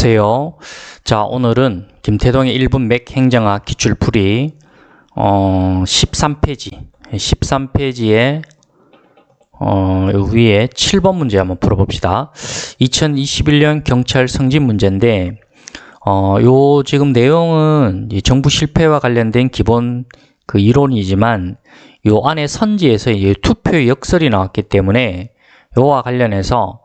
안녕하세요. 자, 오늘은 김태동의 1분 맥 행정학 기출풀이 13페이지에 위에 7번 문제 한번 풀어봅시다. 2021년 경찰 승진 문제인데 요 지금 내용은 정부 실패와 관련된 기본 그 이론이지만 요 안에 선지에서 투표의 역설이 나왔기 때문에 요와 관련해서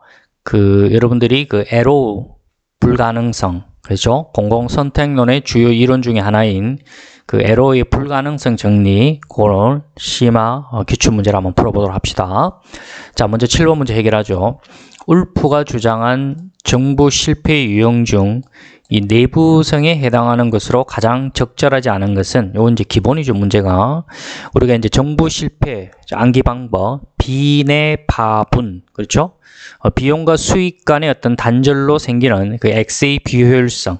여러분들이 에로우 불가능성, 그렇죠? 공공선택론의 주요 이론 중에 하나인 에로의 불가능성 정리, 그걸 심화 기출문제를 한번 풀어보도록 합시다. 자, 먼저 7번 문제 해결하죠. 울프가 주장한 정부 실패의 유형 중 이 내부성에 해당하는 것으로 가장 적절하지 않은 것은, 요건 이제 기본이죠, 문제가. 우리가 이제 정부 실패, 암기 방법, 비내파분, 그렇죠? 비용과 수익 간의 어떤 단절로 생기는 X의 비효율성,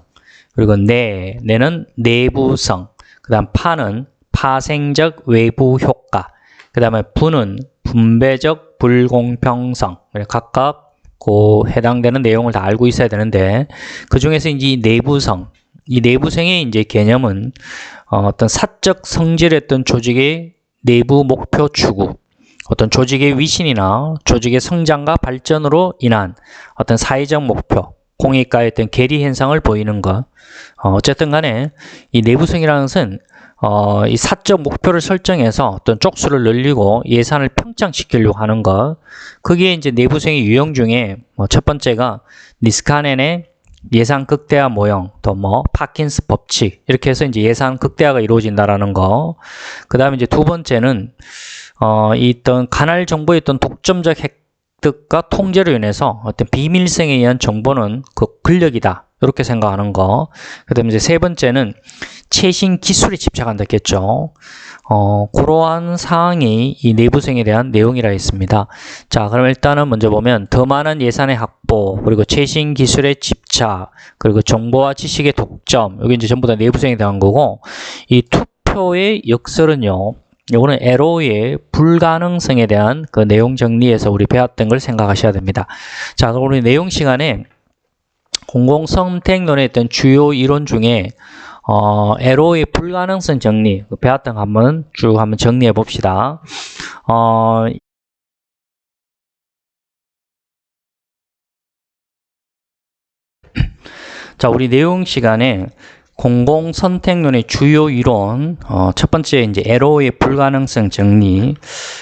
그리고 내는 내부성, 그 다음 파는 파생적 외부 효과, 그 다음에 분은 분배적 불공평성, 각각 해당되는 내용을 다 알고 있어야 되는데, 그 중에서 이제 이 내부성의 이제 개념은 어떤 사적 성질했던 조직의 내부 목표 추구, 어떤 조직의 위신이나 조직의 성장과 발전으로 인한 어떤 사회적 목표, 공익과의 어떤 괴리 현상을 보이는 것. 어쨌든 간에 이 내부성이라는 것은 이 사적 목표를 설정해서 어떤 쪽수를 늘리고 예산을 평창시키려고 하는 것. 그게 이제 내부성의 유형 중에 첫 번째가 니스카넨의 예산 극대화 모형, 또 파킨스 법칙, 이렇게 해서 이제 예산 극대화가 이루어진다라는 거. 그 다음에 이제 두 번째는 어떤 관할 정보의 어떤 독점적 획득과 통제로 인해서 어떤 비밀성에 의한 정보는 권력이다, 이렇게 생각하는 거. 그 다음에 이제 세 번째는 최신 기술에 집착한다 했겠죠. 그러한 사항이 이 내부성에 대한 내용이라 했습니다. 자, 그럼 일단은 먼저 보면 더 많은 예산의 확보, 그리고 최신 기술의 집착, 그리고 정보와 지식의 독점, 여기 이제 전부 다 내부성에 대한 거고, 이 투표의 역설은요, 요거는 에로의 불가능성에 대한 그 내용 정리에서 우리 배웠던 걸 생각하셔야 됩니다. 자, 그럼 우리 내용 시간에 공공선택론에 있던 주요 이론 중에 에로의 불가능성 정리, 배웠던 거 한번 쭉 한번 정리해 봅시다. 자, 우리 내용 시간에 공공선택론의 주요 이론, 첫 번째 이제 에로의 불가능성 정리,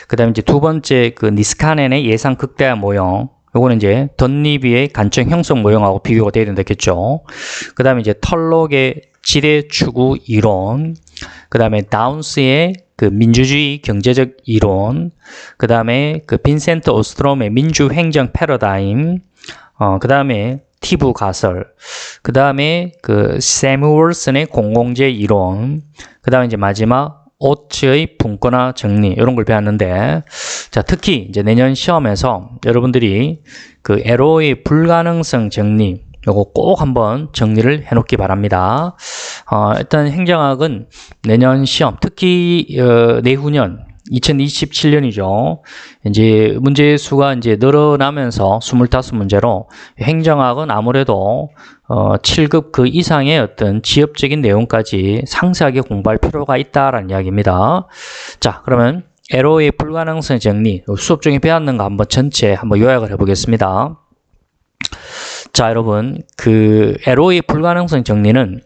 그 다음에 이제 두 번째 니스카넨의 예산 극대화 모형, 요거는 이제 던리비의 간청 형성 모형하고 비교가 되어야 된다겠죠. 그 다음에 이제 털록의 지대 추구 이론, 그 다음에 다운스의 민주주의 경제적 이론, 그 다음에 빈센트 오스트롬의 민주행정 패러다임, 그 다음에 티브 가설, 그 다음에 세무월슨의 공공재 이론, 그 다음에 이제 마지막 오츠의 분권화 정리, 이런 걸 배웠는데, 자, 특히 이제 내년 시험에서 여러분들이 에로의 불가능성 정리, 요거 꼭 한번 정리를 해 놓기 바랍니다. 일단 행정학은 내년 시험, 특히 내후년 2027년이죠. 이제 문제 수가 이제 늘어나면서 25문제로 행정학은 아무래도 7급 그 이상의 어떤 지엽적인 내용까지 상세하게 공부할 필요가 있다라는 이야기입니다. 자, 그러면 에로의 불가능성 정리, 수업 중에 배웠는 거 한번 전체 한번 요약을 해보겠습니다. 자, 여러분, 에로의 불가능성 정리는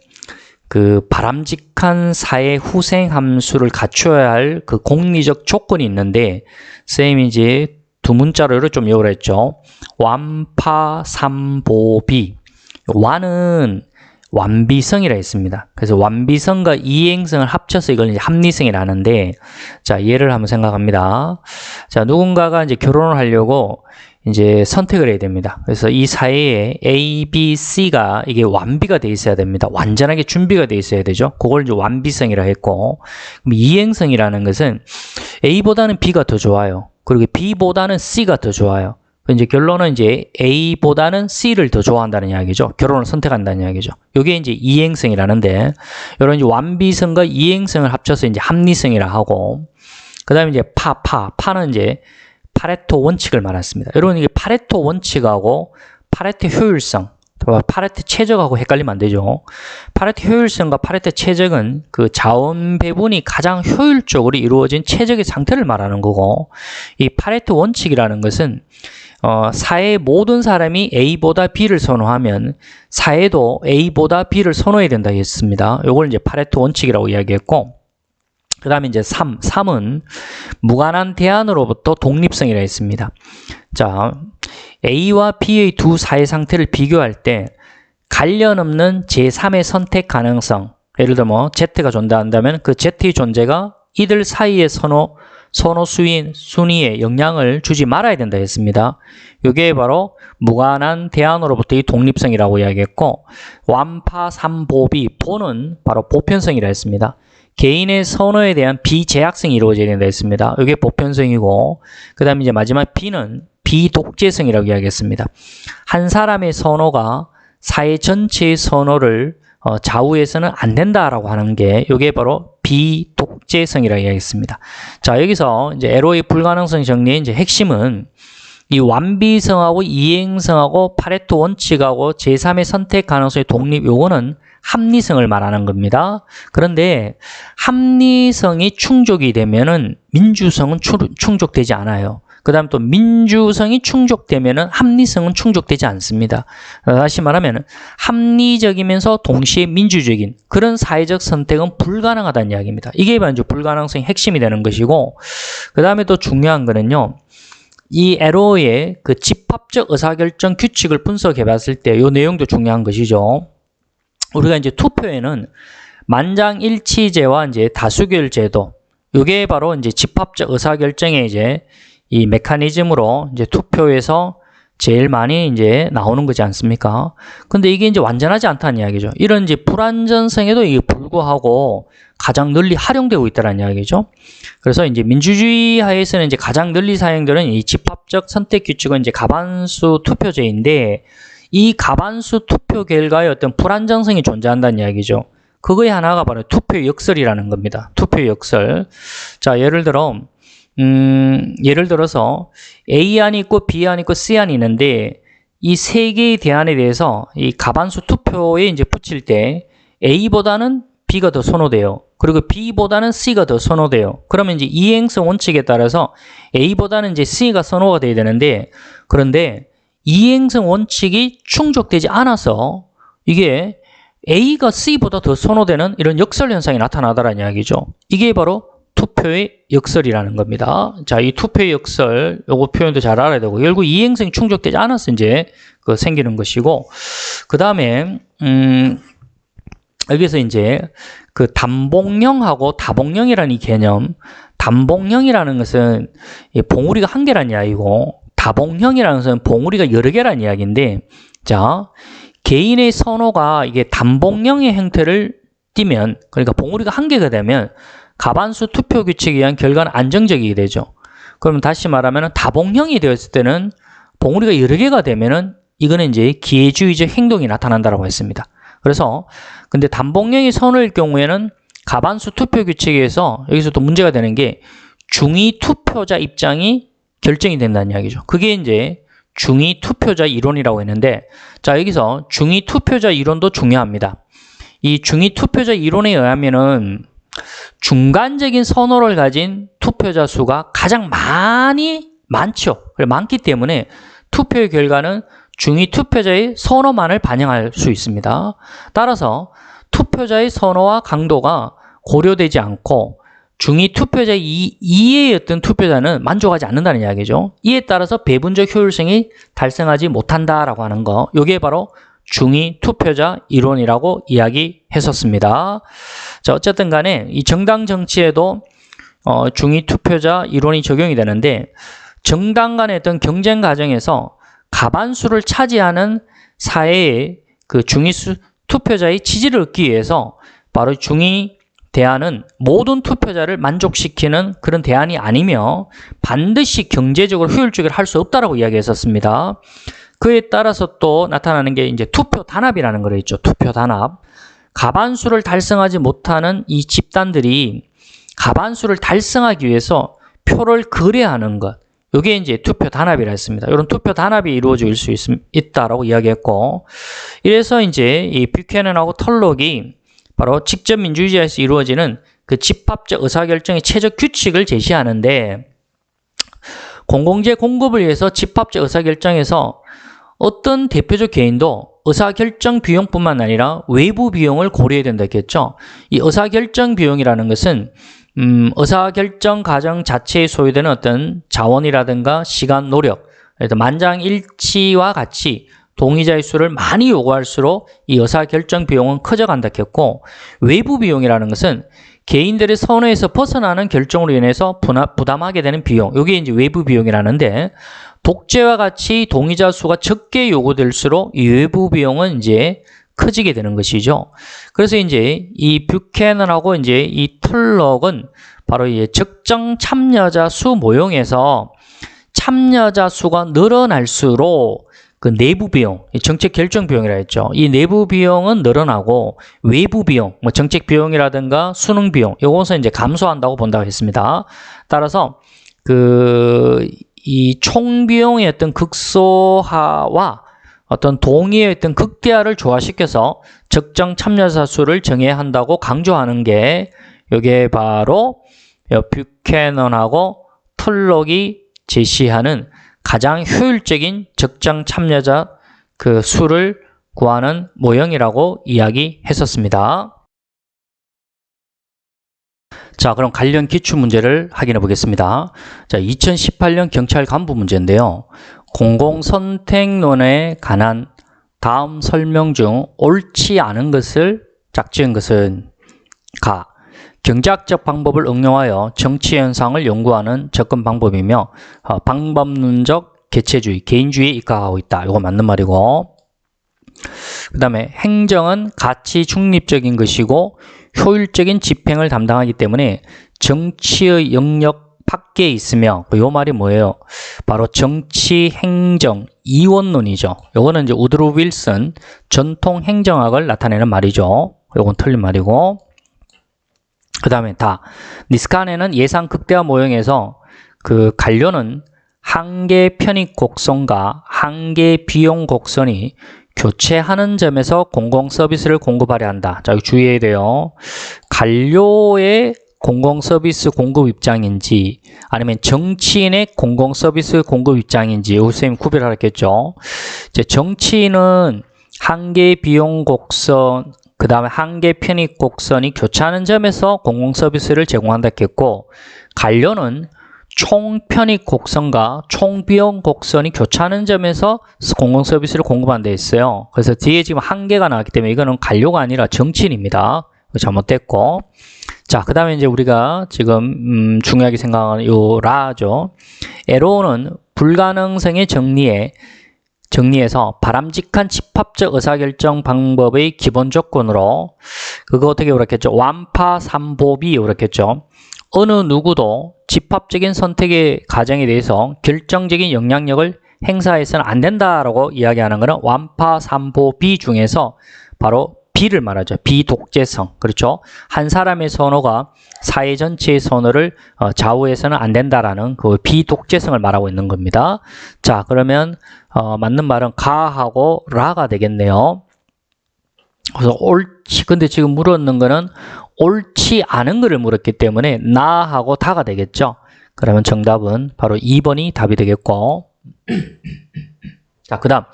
바람직한 사회 후생 함수를 갖춰야 할 공리적 조건이 있는데, 쌤이 이제 두 문자로 좀 요구를 했죠. 완파삼보비. 완은 완비성이라 했습니다. 그래서 완비성과 이행성을 합쳐서 이걸 이제 합리성이라는데, 자, 예를 한번 생각합니다. 자, 누군가가 이제 결혼을 하려고 이제 선택을 해야 됩니다. 그래서 이 사이에 A, B, C가 이게 완비가 돼 있어야 됩니다. 완전하게 준비가 돼 있어야 되죠. 그걸 이제 완비성이라 했고, 그럼 이행성이라는 것은 A보다는 B가 더 좋아요. 그리고 B보다는 C가 더 좋아요. 이제 결론은 이제 A보다는 C를 더 좋아한다는 이야기죠. 결혼을 선택한다는 이야기죠. 이게 이제 이행성이라는데, 이런 이제 완비성과 이행성을 합쳐서 이제 합리성이라 하고, 그 다음에 이제 파는 이제 파레토 원칙을 말했습니다. 여러분, 이게 파레토 원칙하고 파레토 효율성, 파레토 최적하고 헷갈리면 안 되죠. 파레토 효율성과 파레토 최적은 그 자원 배분이 가장 효율적으로 이루어진 최적의 상태를 말하는 거고, 이 파레토 원칙이라는 것은 사회의 모든 사람이 A보다 B를 선호하면 사회도 A보다 B를 선호해야 된다 했습니다. 이걸 이제 파레토 원칙이라고 이야기했고, 그 다음에 이제 3은 무관한 대안으로부터 독립성이라 했습니다. 자, A와 B의 두 사회 상태를 비교할 때 관련 없는 제3의 선택 가능성, 예를 들어 뭐 Z가 존재한다면 그 Z의 존재가 이들 사이의 선호 순위에 영향을 주지 말아야 된다 했습니다. 이게 바로 무관한 대안으로부터의 독립성이라고 이야기했고, 완파 3보비, 보는 바로 보편성이라 했습니다. 개인의 선호에 대한 비제약성이 이루어져야 된다 했습니다. 이게 보편성이고, 그 다음에 이제 마지막 B는 비독재성이라고 이야기했습니다. 한 사람의 선호가 사회 전체의 선호를 좌우해서는 안 된다라고 하는 게 이게 바로 비독재성이라고 이야기했습니다. 자, 여기서 이제 LO의 불가능성 정리의 이제 핵심은 이 완비성하고 이행성하고 파레토 원칙하고 제3의 선택 가능성의 독립, 요거는 합리성을 말하는 겁니다. 그런데 합리성이 충족이 되면은 민주성은 충족되지 않아요. 그 다음 또 민주성이 충족되면은 합리성은 충족되지 않습니다. 다시 말하면 합리적이면서 동시에 민주적인 그런 사회적 선택은 불가능하다는 이야기입니다. 이게 바로 이제 불가능성의 핵심이 되는 것이고, 그 다음에 또 중요한 거는요, 이 LO의 그 집합적 의사결정 규칙을 분석해 봤을 때 이 내용도 중요한 것이죠. 우리가 이제 투표에는 만장일치제와 이제 다수결 제도, 이게 바로 이제 집합적 의사결정의 이제 이 메커니즘으로 이제 투표에서 제일 많이 이제 나오는 거지 않습니까? 근데 이게 이제 완전하지 않다는 이야기죠. 이런 이제 불완전성에도 이게 불구하고 가장 널리 활용되고 있다는 이야기죠. 그래서 이제 민주주의 하에서는 이제 가장 널리 사용되는 이 집합적 선택 규칙은 이제 가반수 투표제인데, 이 가반수 투표 결과에 어떤 불안정성이 존재한다는 이야기죠. 그거의 하나가 바로 투표 역설이라는 겁니다. 투표 역설. 자, 예를 들어서 A안이 있고 B안이 있고 C안이 있는데, 이 세 개의 대안에 대해서 이 가반수 투표에 이제 붙일 때 A보다는 B가 더 선호돼요. 그리고 B보다는 C가 더 선호돼요. 그러면 이제 이행성 원칙에 따라서 A보다는 이제 C가 선호가 돼야 되는데, 그런데 이행성 원칙이 충족되지 않아서 이게 A가 C보다 더 선호되는 이런 역설 현상이 나타나더라는 이야기죠. 이게 바로 투표의 역설이라는 겁니다. 자, 이 투표의 역설, 요거 표현도 잘 알아야 되고, 결국 이행성이 충족되지 않아서 이제 생기는 것이고, 그 다음에, 여기서 이제 그 단봉형하고 다봉형이라는 이 개념, 단봉형이라는 것은 봉우리가 한 개라는 이야기고, 다봉형이라는 것은 봉우리가 여러 개라는 이야기인데, 자, 개인의 선호가 이게 단봉형의 형태를 띠면, 그러니까 봉우리가 한 개가 되면 가반수 투표 규칙에 의한 결과는 안정적이게 되죠. 그러면 다시 말하면 다봉형이 되었을 때는 봉우리가 여러 개가 되면은 이거는 이제 기회주의적 행동이 나타난다고 했습니다. 그래서 근데 단봉형이 선호일 경우에는 가반수 투표 규칙에서 여기서 또 문제가 되는 게 중위 투표자 입장이 결정이 된다는 이야기죠. 그게 이제 중위 투표자 이론이라고 했는데, 자, 여기서 중위 투표자 이론도 중요합니다. 이 중위 투표자 이론에 의하면은 중간적인 선호를 가진 투표자 수가 가장 많죠. 많기 때문에 투표의 결과는 중위 투표자의 선호만을 반영할 수 있습니다. 따라서 투표자의 선호와 강도가 고려되지 않고 중위 투표자 이외의 어떤 투표자는 만족하지 않는다는 이야기죠. 이에 따라서 배분적 효율성이 달성하지 못한다라고 하는 거, 이게 바로 중위 투표자 이론이라고 이야기했었습니다. 자, 어쨌든 간에 이 정당 정치에도 중위 투표자 이론이 적용이 되는데, 정당 간의 어떤 경쟁 과정에서 가반수를 차지하는 사회의 그 중위 투표자의 지지를 얻기 위해서 바로 중위 대안은 모든 투표자를 만족시키는 그런 대안이 아니며 반드시 경제적으로 효율적으로 할 수 없다라고 이야기했었습니다. 그에 따라서 또 나타나는 게 이제 투표 단합이라는 거로 있죠. 투표 단합. 가반수를 달성하지 못하는 이 집단들이 가반수를 달성하기 위해서 표를 거래하는 것, 이게 이제 투표 단합이라 했습니다. 이런 투표 단합이 이루어질 수 있다라고 이야기했고, 이래서 이제 이 뷰캐넌하고 털록이 바로 직접 민주주의에서 이루어지는 그 집합적 의사결정의 최적 규칙을 제시하는데, 공공재 공급을 위해서 집합적 의사결정에서 어떤 대표적 개인도 의사결정 비용뿐만 아니라 외부 비용을 고려해야 된다 했겠죠. 이 의사결정 비용이라는 것은 의사결정 과정 자체에 소요되는 어떤 자원이라든가 시간, 노력, 만장일치와 같이 동의자의 수를 많이 요구할수록 이 의사결정 비용은 커져간다 했고, 외부 비용이라는 것은 개인들의 선호에서 벗어나는 결정으로 인해서 부담하게 되는 비용, 이게 이제 외부 비용이라는데, 독재와 같이 동의자 수가 적게 요구될수록 이 외부 비용은 이제 커지게 되는 것이죠. 그래서 이제 이 뷰캐넌하고 이제 이 털록은 바로 이 적정 참여자 수 모형에서 참여자 수가 늘어날수록 그 내부 비용, 정책 결정 비용이라 했죠. 이 내부 비용은 늘어나고 외부 비용, 뭐 정책 비용이라든가 수능 비용, 요것은 이제 감소한다고 본다고 했습니다. 따라서 이 총 비용의 어떤 극소화와 어떤 동의의 어떤 극대화를 조화시켜서 적정 참여자 수를 정해야 한다고 강조하는 게 이게 바로 뷰캐넌하고 털록이 제시하는 가장 효율적인 적정 참여자 그 수를 구하는 모형이라고 이야기했었습니다. 자, 그럼 관련 기출문제를 확인해 보겠습니다. 자, 2018년 경찰 간부 문제인데요. 공공선택론에 관한 다음 설명 중 옳지 않은 것을 짝지은 것은 가. 경제학적 방법을 응용하여 정치 현상을 연구하는 접근 방법이며 방법론적 개체주의, 개인주의에 입각하고 있다. 이거 맞는 말이고, 그 다음에 행정은 가치 중립적인 것이고 효율적인 집행을 담당하기 때문에 정치의 영역 밖에 있으며, 이 말이 뭐예요? 바로 정치 행정 이원론이죠. 요거는 이제 우드로 윌슨 전통 행정학을 나타내는 말이죠. 요건 틀린 말이고, 그 다음에 니스칸에는 예상 극대화 모형에서 그 관료는 한계 편익 곡선과 한계 비용 곡선이 교체하는 점에서 공공 서비스를 공급하려 한다. 자, 이거 주의해야 돼요. 관료의 공공 서비스 공급 입장인지 아니면 정치인의 공공 서비스 공급 입장인지 이거 선생님 구별하겠죠. 이제 정치인은 한계 비용 곡선, 그 다음에 한계 편익 곡선이 교차하는 점에서 공공 서비스를 제공한다 했고, 관료는 총 편익 곡선과 총 비용 곡선이 교차하는 점에서 공공 서비스를 공급한다 했어요. 그래서 뒤에 지금 한계가 나왔기 때문에 이거는 관료가 아니라 정치인입니다. 잘못됐고, 자, 그 다음에 이제 우리가 지금 중요하게 생각하는 요 라죠. 에로는 불가능성의 정리해서 바람직한 집합적 의사결정 방법의 기본 조건으로 그거 어떻게 그렇겠죠? 완파삼보비 그렇겠죠. 어느 누구도 집합적인 선택의 과정에 대해서 결정적인 영향력을 행사해서는 안 된다라고 이야기하는 것은 완파삼보비 중에서 바로 B를 말하죠. 비독재성. 그렇죠? 한 사람의 선호가 사회 전체의 선호를 좌우해서는 안 된다라는 그 비독재성을 말하고 있는 겁니다. 자, 그러면 맞는 말은 가하고 라가 되겠네요. 그래서 옳지, 근데 지금 물었는 거는 옳지 않은 거를 물었기 때문에 나하고 다가 되겠죠. 그러면 정답은 바로 2번이 답이 되겠고, 자, 그 다음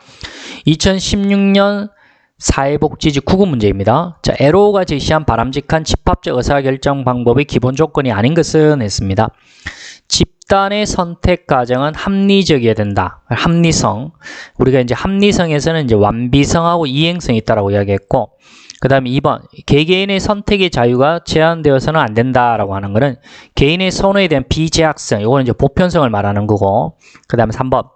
2016년 사회복지지 구급 문제입니다. 자, 에로가 제시한 바람직한 집합적 의사결정 방법의 기본 조건이 아닌 것은 했습니다. 집단의 선택 과정은 합리적이어야 된다. 합리성. 우리가 이제 합리성에서는 이제 완비성하고 이행성이 있다라고 이야기했고, 그 다음에 2번, 개개인의 선택의 자유가 제한되어서는 안 된다라고 하는 것은 개인의 선호에 대한 비제약성, 이거는 이제 보편성을 말하는 거고, 그 다음에 3번,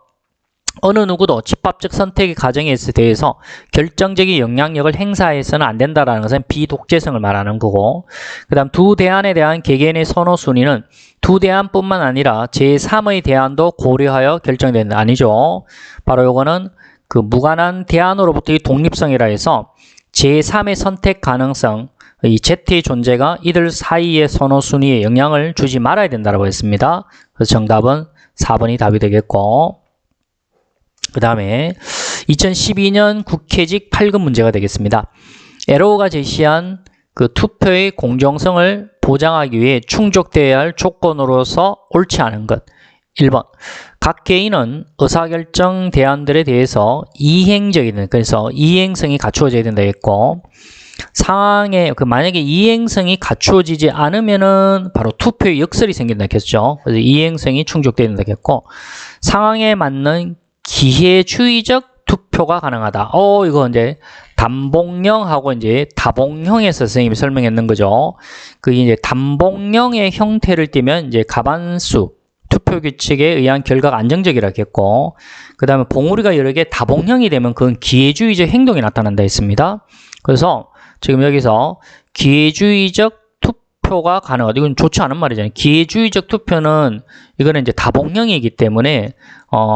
어느 누구도 집합적 선택의 과정에 대해서 결정적인 영향력을 행사해서는 안 된다는 것은 비독재성을 말하는 거고, 그 다음 두 대안에 대한 개개인의 선호 순위는 두 대안뿐만 아니라 제3의 대안도 고려하여 결정된다. 아니죠. 바로 요거는 그 무관한 대안으로부터의 독립성이라 해서 제3의 선택 가능성, 이 Z의 존재가 이들 사이의 선호 순위에 영향을 주지 말아야 된다고 했습니다. 그래서 정답은 4번이 답이 되겠고, 그 다음에 2012년 국회직 8급 문제가 되겠습니다. 에로우가 제시한 그 투표의 공정성을 보장하기 위해 충족되어야 할 조건으로서 옳지 않은 것. 1번. 각 개인은 의사결정 대안들에 대해서 이행적이든, 그래서 이행성이 갖추어져야 된다 했고, 상황에 만약에 이행성이 갖추어지지 않으면은 바로 투표의 역설이 생긴다 했죠. 그래서 이행성이 충족돼야 된다 했고, 상황에 맞는 기회주의적 투표가 가능하다. 이거 이제 단복령하고 이제 다복령에서 선생님이 설명했는 거죠. 그게 이제 단복령의 형태를 띠면 이제 가반수 투표 규칙에 의한 결과가 안정적이라고 했고, 그 다음에 봉우리가 여러 개 다복령이 되면 그건 기회주의적 행동이 나타난다 했습니다. 그래서 지금 여기서 기회주의적 투표가 가능하다. 이건 좋지 않은 말이잖아요. 기회주의적 투표는 이거는 이제 다복령이기 때문에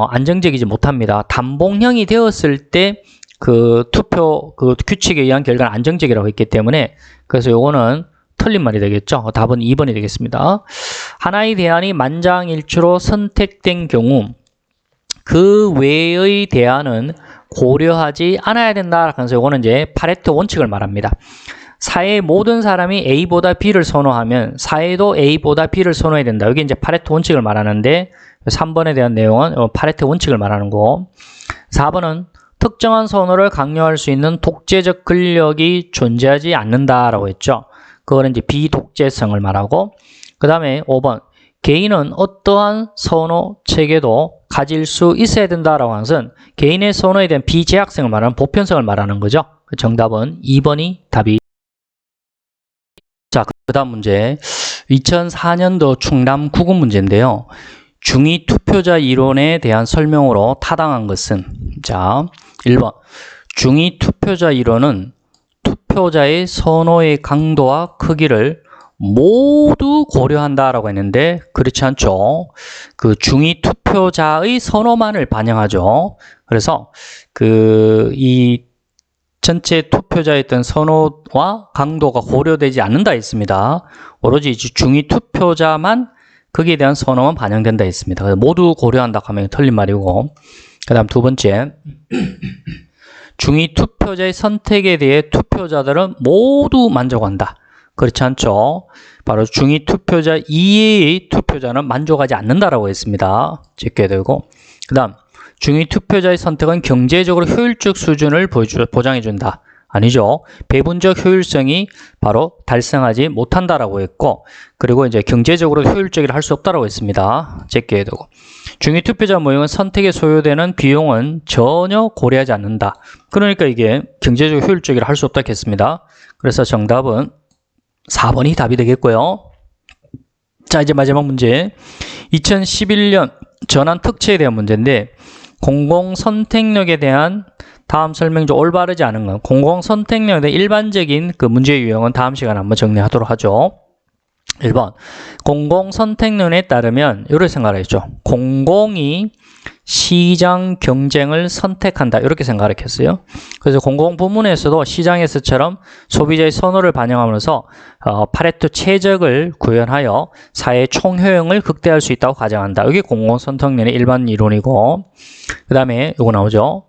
안정적이지 못합니다. 단복령이 되었을 때 그 투표 그 규칙에 의한 결과는 안정적이라고 했기 때문에, 그래서 요거는 틀린 말이 되겠죠. 답은 2번이 되겠습니다. 하나의 대안이 만장일치로 선택된 경우 그 외의 대안은 고려하지 않아야 된다. 그래서 이거는 이제 파레토 원칙을 말합니다. 사회의 모든 사람이 A보다 B를 선호하면 사회도 A보다 B를 선호해야 된다. 여기 이제 파레토 원칙을 말하는데 3번에 대한 내용은 파레토 원칙을 말하는 거고, 4번은 특정한 선호를 강요할 수 있는 독재적 권력이 존재하지 않는다라고 했죠. 그거는 이제 비독재성을 말하고, 그 다음에 5번. 개인은 어떠한 선호 체계도 가질 수 있어야 된다라고 하는 것은 개인의 선호에 대한 비제약성을 말하는 보편성을 말하는 거죠. 정답은 2번이 답이. 자, 그 다음 문제. 2004년도 충남 구급 문제인데요. 중위 투표자 이론에 대한 설명으로 타당한 것은, 자, 1번. 중위 투표자 이론은 투표자의 선호의 강도와 크기를 모두 고려한다라고 했는데 그렇지 않죠. 그 중위 투표자의 선호만을 반영하죠. 그래서 이 전체 투표자의 어떤 선호와 강도가 고려되지 않는다 했습니다. 오로지 중위 투표자만 거기에 대한 선호만 반영된다 했습니다. 그래서 모두 고려한다 하면 틀린 말이고, 그 다음 두 번째. 중위 투표자의 선택에 대해 투표자들은 모두 만족한다. 그렇지 않죠. 바로 중위 투표자 이외의 투표자는 만족하지 않는다라고 했습니다. 제껴야 되고, 그 다음 중위 투표자의 선택은 경제적으로 효율적 수준을 보장해준다. 아니죠. 배분적 효율성이 바로 달성하지 못한다라고 했고, 그리고 이제 경제적으로 효율적이라 할 수 없다라고 했습니다. 제껴야 되고, 중위 투표자 모형은 선택에 소요되는 비용은 전혀 고려하지 않는다. 그러니까 이게 경제적으로 효율적이라 할 수 없다 했습니다. 그래서 정답은 4번이 답이 되겠고요. 자, 이제 마지막 문제. 2011년 전환 특채에 대한 문제인데, 공공선택력에 대한 다음 설명 중 올바르지 않은 것. 공공선택력에 대한 일반적인 그 문제 유형은 다음 시간에 한번 정리하도록 하죠. 1번. 공공선택론에 따르면 이렇게 생각하겠죠. 공공이 시장 경쟁을 선택한다. 이렇게 생각을 했어요. 그래서 공공부문에서도 시장에서처럼 소비자의 선호를 반영하면서 파레토 최적을 구현하여 사회 총효용을 극대화할 수 있다고 가정한다. 이게 공공선택론의 일반 이론이고, 그 다음에 이거 나오죠.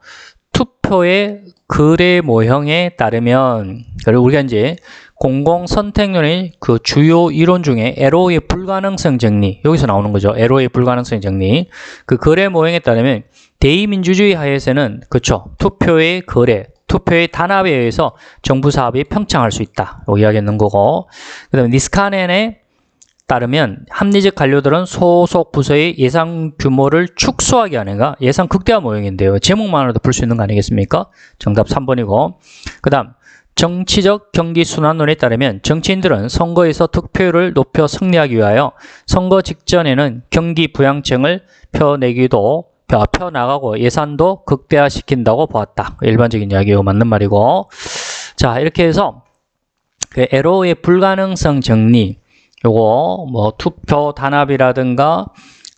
투표의 거래 모형에 따르면, 그리고 우리가 이제 공공선택론의 그 주요 이론 중에 에로의 불가능성 정리, 여기서 나오는 거죠. 에로의 불가능성 정리. 그 거래 모형에 따르면 대의민주주의 하에서는, 그렇죠, 투표의 거래, 투표의 단합에 의해서 정부 사업이 평창할 수 있다. 여기 이야기했는 거고, 그 다음에 니스카넨에 따르면 합리적 관료들은 소속 부서의 예산 규모를 축소하게 하는가, 예산 극대화 모형인데요. 제목만으로도 풀 수 있는 거 아니겠습니까? 정답 3번이고, 그 다음 정치적 경기 순환론에 따르면 정치인들은 선거에서 득표율을 높여 승리하기 위하여 선거 직전에는 경기 부양책을 펴나가고 예산도 극대화시킨다고 보았다. 일반적인 이야기고 맞는 말이고, 자, 이렇게 해서 그 에로의 불가능성 정리, 요거 뭐 투표 단합이라든가,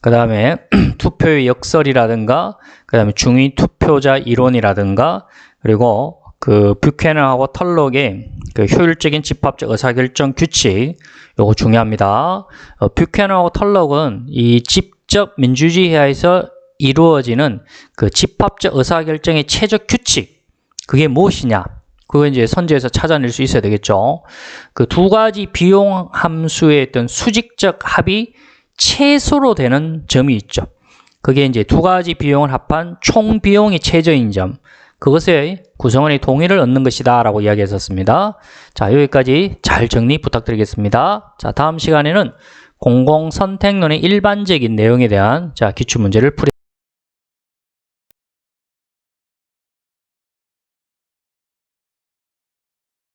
그 다음에 투표의 역설이라든가, 그 다음에 중위 투표자 이론이라든가, 그리고 그 뷰캐넌하고 털록의 그 효율적인 집합적 의사결정 규칙, 요거 중요합니다. 뷰캐넌하고 털록은 이 수직적 민주주의 하에서 이루어지는 그 집합적 의사결정의 최적 규칙, 그게 무엇이냐? 그거 이제 선제에서 찾아낼 수 있어야 되겠죠. 그 두 가지 비용 함수의 어떤 수직적 합이 최소로 되는 점이 있죠. 그게 이제 두 가지 비용을 합한 총 비용이 최저인 점. 그것의 구성원의 동의를 얻는 것이다 라고 이야기했었습니다. 자, 여기까지 잘 정리 부탁드리겠습니다. 자, 다음 시간에는 공공선택론의 일반적인 내용에 대한 기출문제를 풀이